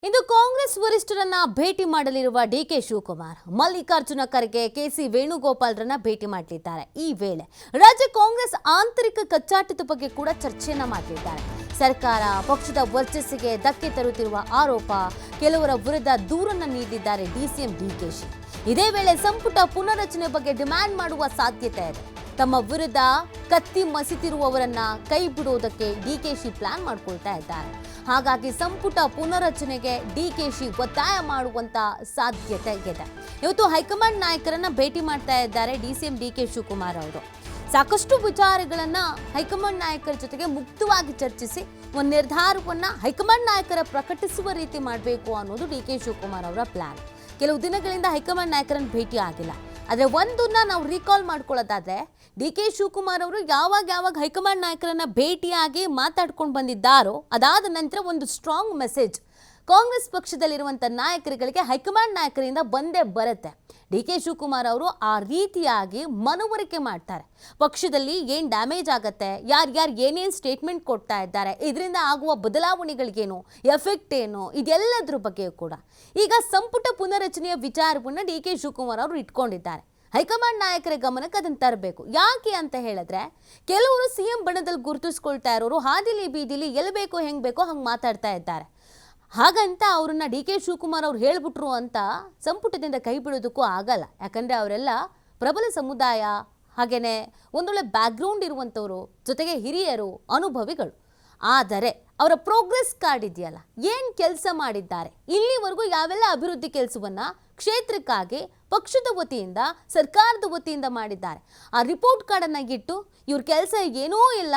ಇಂದು ಕಾಂಗ್ರೆಸ್ ವರಿಷ್ಠರನ್ನ ಭೇಟಿ ಮಾಡಲಿರುವ DK Shivakumar Mallikarjuna Kharge KC ವೇಣುಗೋಪಾಲ್ರನ್ನ ಭೇಟಿ ಮಾಡಲಿದ್ದಾರೆ. ಈ ವೇಳೆ ರಾಜ್ಯ ಕಾಂಗ್ರೆಸ್ ಆಂತರಿಕ ಕಚ್ಚಾಟದ ಬಗ್ಗೆ ಕೂಡ ಚರ್ಚೆಯನ್ನ ಮಾಡಲಿದ್ದಾರೆ. ಸರ್ಕಾರ ಪಕ್ಷದ ವರ್ಚಸ್ಸಿಗೆ ಧಕ್ಕೆ ತರುತ್ತಿರುವ ಆರೋಪ, ಕೆಲವರ ವಿರುದ್ಧ ದೂರನ್ನ ನೀಡಿದ್ದಾರೆ ಡಿಸಿಎಂ ಡಿಕೆಶಿ. ಇದೇ ವೇಳೆ ಸಂಪುಟ ಪುನರಚನೆ ಬಗ್ಗೆ ಡಿಮ್ಯಾಂಡ್ ಮಾಡುವ ಸಾಧ್ಯತೆ ಇದೆ. ತಮ್ಮ ವಿರುದ್ಧ ಕತ್ತಿ ಮಸಿತಿರುವವರನ್ನ ಕೈ ಬಿಡುವುದಕ್ಕೆ ಡಿಕೆಶಿ ಪ್ಲಾನ್ ಮಾಡ್ಕೊಳ್ತಾ ಇದ್ದಾರೆ. ಹಾಗಾಗಿ ಸಂಪುಟ ಪುನರಚನೆಗೆ ಡಿಕೆಶಿ ಒತ್ತಾಯ ಮಾಡುವಂತ ಸಾಧ್ಯತೆ ಇದೆ. ಇವತ್ತು ಹೈಕಮಾಂಡ್ ನಾಯಕರನ್ನ ಭೇಟಿ ಮಾಡ್ತಾ ಇದ್ದಾರೆ ಡಿಸಿಎಂ ಡಿಕೆ ಶಿವಕುಮಾರ್ ಅವರು. ಸಾಕಷ್ಟು ವಿಚಾರಗಳನ್ನ ಹೈಕಮಾಂಡ್ ನಾಯಕರ ಜೊತೆಗೆ ಮುಕ್ತವಾಗಿ ಚರ್ಚಿಸಿ ಒಂದು ನಿರ್ಧಾರವನ್ನ ಹೈಕಮಾಂಡ್ ನಾಯಕರ ಪ್ರಕಟಿಸುವ ರೀತಿ ಮಾಡಬೇಕು ಅನ್ನೋದು ಡಿಕೆ ಶಿವಕುಮಾರ್ ಅವರ ಪ್ಲಾನ್. ಕೆಲವು ದಿನಗಳಿಂದ ಹೈಕಮಾಂಡ್ ನಾಯಕರನ್ನು ಭೇಟಿ ಆಗಿಲ್ಲ. ಆದರೆ ಒಂದನ್ನ ನಾವು ರೀಕಾಲ್ ಮಾಡ್ಕೊಳ್ಳೋದಾದ್ರೆ, ಡಿಕೆ ಶಿವಕುಮಾರ್ ಅವರು ಯಾವಾಗ ಹೈಕಮಾಂಡ್ ನಾಯಕರನ್ನ ಭೇಟಿಯಾಗಿ ಮಾತಾಡ್ಕೊಂಡು ಬಂದಿದ್ದಾರೋ ಅದಾದ ನಂತರ ಒಂದು ಸ್ಟ್ರಾಂಗ್ ಮೆಸೇಜ್ ಕಾಂಗ್ರೆಸ್ ಪಕ್ಷದಲ್ಲಿರುವಂಥ ನಾಯಕರುಗಳಿಗೆ ಹೈಕಮಾಂಡ್ ನಾಯಕರಿಂದ ಬಂದೇ ಬರುತ್ತೆ. ಡಿಕೆ ಶಿವಕುಮಾರ್ ಅವರು ಆ ರೀತಿಯಾಗಿ ಮನವರಿಕೆ ಮಾಡ್ತಾರೆ. ಪಕ್ಷದಲ್ಲಿ ಏನು ಡ್ಯಾಮೇಜ್ ಆಗುತ್ತೆ, ಯಾರ್ಯಾರು ಏನೇನು ಸ್ಟೇಟ್ಮೆಂಟ್ ಕೊಡ್ತಾ ಇದ್ದಾರೆ, ಇದರಿಂದ ಆಗುವ ಬದಲಾವಣೆಗಳಿಗೇನು, ಎಫೆಕ್ಟ್ ಏನು, ಇದೆಲ್ಲದ್ರ ಬಗ್ಗೆ ಕೂಡ ಈಗ ಸಂಪುಟ ಪುನರಚನೆಯ ವಿಚಾರವನ್ನು ಡಿಕೆ ಶಿವಕುಮಾರ್ ಅವರು ಇಟ್ಕೊಂಡಿದ್ದಾರೆ. ಹೈಕಮಾಂಡ್ ನಾಯಕರ ಗಮನಕ್ಕೆ ಅದನ್ನು ತರಬೇಕು. ಯಾಕೆ ಅಂತ ಹೇಳಿದ್ರೆ, ಕೆಲವರು ಸಿಎಂ ಬಣದಲ್ಲಿ ಗುರುತಿಸ್ಕೊಳ್ತಾ ಇರೋರು ಹಾದಿಲಿ ಬೀದಿಲಿ ಎಲ್ಲಿ ಬೇಕೋ ಹೆಂಗೆ ಬೇಕೋ ಹಂಗೆ ಮಾತಾಡ್ತಾ ಇದ್ದಾರೆ. ಹಾಗಂತ ಅವ್ರನ್ನ ಡಿಕೆ ಶಿವಕುಮಾರ್ ಅವ್ರು ಹೇಳ್ಬಿಟ್ರು ಅಂತ ಸಂಪುಟದಿಂದ ಕೈ ಬಿಡೋದಕ್ಕೂ ಆಗಲ್ಲ. ಯಾಕಂದರೆ ಅವರೆಲ್ಲ ಪ್ರಬಲ ಸಮುದಾಯ, ಹಾಗೆಯೇ ಒಂದೊಳ್ಳೆ ಬ್ಯಾಕ್ಗ್ರೌಂಡ್ ಇರುವಂಥವ್ರು, ಜೊತೆಗೆ ಹಿರಿಯರು, ಅನುಭವಿಗಳು. ಆದರೆ ಅವರ ಪ್ರೋಗ್ರೆಸ್ ಕಾರ್ಡ್ ಇದೆಯಲ್ಲ, ಏನು ಕೆಲಸ ಮಾಡಿದ್ದಾರೆ, ಇಲ್ಲಿವರೆಗೂ ಯಾವೆಲ್ಲ ಅಭಿವೃದ್ಧಿ ಕೆಲಸವನ್ನು ಕ್ಷೇತ್ರಕ್ಕಾಗಿ ಪಕ್ಷದ ವತಿಯಿಂದ ಸರ್ಕಾರದ ವತಿಯಿಂದ ಮಾಡಿದ್ದಾರೆ, ಆ ರಿಪೋರ್ಟ್ ಕಾರ್ಡನ್ನು ಇಟ್ಟು ಇವ್ರ ಕೆಲಸ ಏನೂ ಇಲ್ಲ,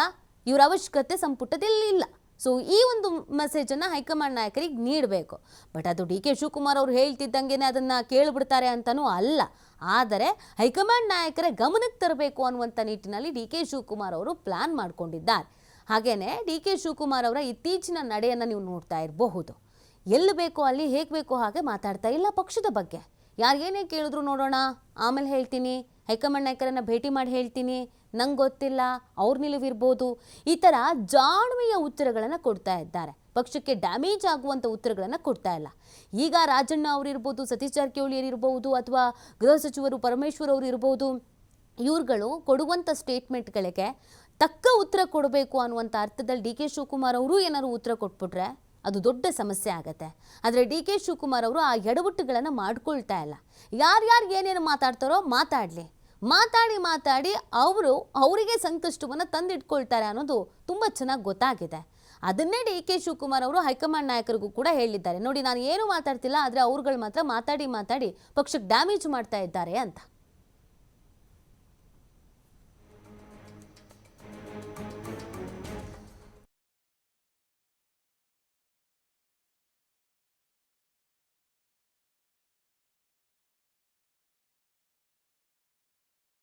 ಇವ್ರ ಅವಶ್ಯಕತೆ ಸಂಪುಟದಲ್ಲಿ ಇಲ್ಲ. ಸೊ ಈ ಒಂದು ಮೆಸೇಜನ್ನು ಹೈಕಮಾಂಡ್ ನಾಯಕರಿಗೆ ನೀಡಬೇಕು. ಬಟ್ ಅದು ಡಿ ಕೆ ಶಿವಕುಮಾರ್ ಅವರು ಹೇಳ್ತಿದ್ದಂಗೆ ಅದನ್ನು ಕೇಳಿಬಿಡ್ತಾರೆ ಅಂತಲೂ ಅಲ್ಲ. ಆದರೆ ಹೈಕಮಾಂಡ್ ನಾಯಕರ ಗಮನಕ್ಕೆ ತರಬೇಕು ಅನ್ನುವಂಥ ನಿಟ್ಟಿನಲ್ಲಿ ಡಿ ಕೆ ಶಿವಕುಮಾರ್ ಅವರು ಪ್ಲ್ಯಾನ್ ಮಾಡಿಕೊಂಡಿದ್ದಾರೆ. ಹಾಗೆಯೇ ಡಿ ಕೆ ಶಿವಕುಮಾರ್ ಅವರ ಇತ್ತೀಚಿನ ನಡೆಯನ್ನು ನೀವು ನೋಡ್ತಾ ಇರಬಹುದು. ಎಲ್ಲಿ ಬೇಕೋ ಅಲ್ಲಿ ಹೇಗೆ ಬೇಕೋ ಹಾಗೆ ಮಾತಾಡ್ತಾ ಇಲ್ಲ ಪಕ್ಷದ ಬಗ್ಗೆ. ಯಾರಿಗೇನೇ ಕೇಳಿದ್ರು ನೋಡೋಣ, ಆಮೇಲೆ ಹೇಳ್ತೀನಿ, ಹೈಕಮಾಂಡ್ ನಾಯಕರನ್ನು ಭೇಟಿ ಮಾಡಿ ಹೇಳ್ತೀನಿ, ನಂಗೆ ಗೊತ್ತಿಲ್ಲ, ಅವ್ರ ನಿಲುವಿರ್ಬೋದು, ಈ ಥರ ಜಾಣ್ಮೆಯ ಉತ್ತರಗಳನ್ನು ಕೊಡ್ತಾ ಇದ್ದಾರೆ. ಪಕ್ಷಕ್ಕೆ ಡ್ಯಾಮೇಜ್ ಆಗುವಂಥ ಉತ್ತರಗಳನ್ನು ಕೊಡ್ತಾ ಇಲ್ಲ. ಈಗ ರಾಜಣ್ಣ ಅವರಿರ್ಬೋದು, ಸತೀಶ್ ಜಾರಕಿಹೊಳಿ ಇರ್ಬೋದು, ಅಥವಾ ಗೃಹ ಸಚಿವರು ಪರಮೇಶ್ವರ್ ಅವರು ಇರ್ಬೋದು, ಇವ್ರುಗಳು ಕೊಡುವಂಥ ಸ್ಟೇಟ್ಮೆಂಟ್ಗಳಿಗೆ ತಕ್ಕ ಉತ್ತರ ಕೊಡಬೇಕು ಅನ್ನುವಂಥ ಅರ್ಥದಲ್ಲಿ ಡಿ ಕೆ ಶಿವಕುಮಾರ್ ಅವರು ಏನಾದ್ರು ಉತ್ತರ ಕೊಟ್ಬಿಟ್ರೆ ಅದು ದೊಡ್ಡ ಸಮಸ್ಯೆ ಆಗುತ್ತೆ. ಆದರೆ ಡಿ ಕೆ ಶಿವಕುಮಾರ್ ಅವರು ಆ ಎಡವಟ್ಟುಗಳನ್ನು ಮಾಡ್ಕೊಳ್ತಾ ಇಲ್ಲ. ಯಾರ್ಯಾರು ಏನೇನು ಮಾತಾಡ್ತಾರೋ ಮಾತಾಡಿ ಅವರಿಗೆ ಸಂಕಷ್ಟವನ್ನು ತಂದಿಟ್ಕೊಳ್ತಾರೆ ಅನ್ನೋದು ತುಂಬ ಚೆನ್ನಾಗಿ ಗೊತ್ತಾಗಿದೆ. ಅದನ್ನೇ ಡಿ ಕೆ ಶಿವಕುಮಾರ್ ಅವರು ಹೈಕಮಾಂಡ್ ನಾಯಕರಿಗೂ ಕೂಡ ಹೇಳಿದ್ದಾರೆ. ನೋಡಿ, ನಾನು ಏನು ಮಾತಾಡ್ತಿಲ್ಲ, ಆದರೆ ಅವ್ರುಗಳು ಮಾತ್ರ ಮಾತಾಡಿ ಪಕ್ಷಕ್ಕೆ ಡ್ಯಾಮೇಜ್ ಮಾಡ್ತಾ ಇದ್ದಾರೆ ಅಂತ.